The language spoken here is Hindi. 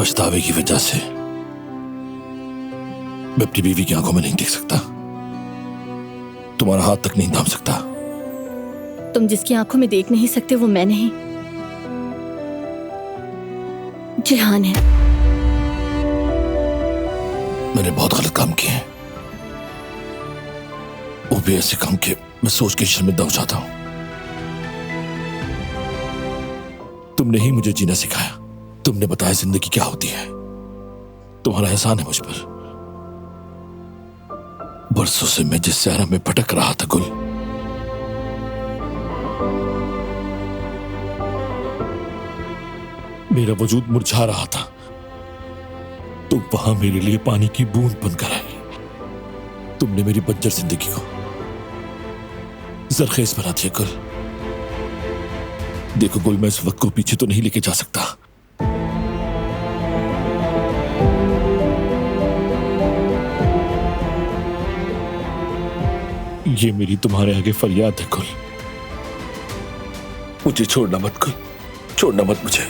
पछतावे की वजह से मैं अपनी बीवी की आंखों में नहीं देख सकता, तुम्हारा हाथ तक नहीं थाम सकता। तुम जिसकी आंखों में देख नहीं सकते वो मैं नहीं, जिहान है। मैंने बहुत गलत काम किए हैं, वो भी ऐसे काम के मैं सोच के शर्मिंदा हो जाता हूं। तुमने ही मुझे जीना सिखाया, तुमने बताया जिंदगी क्या होती है। तुम्हारा एहसान है मुझ पर। बरसों से मैं जिस सहरा में भटक रहा था गुल, मेरा वजूद मुरझा रहा था, तुम वहां मेरे लिए पानी की बूंद बनकर आई। तुमने मेरी बंजर जिंदगी को जरखेज बना दिया गुल। देखो गुल, मैं इस वक्त को पीछे तो नहीं लेके जा सकता। ये मेरी तुम्हारे आगे फरियाद है गुल, मुझे छोड़ना मत गुल, छोड़ना मत मुझे।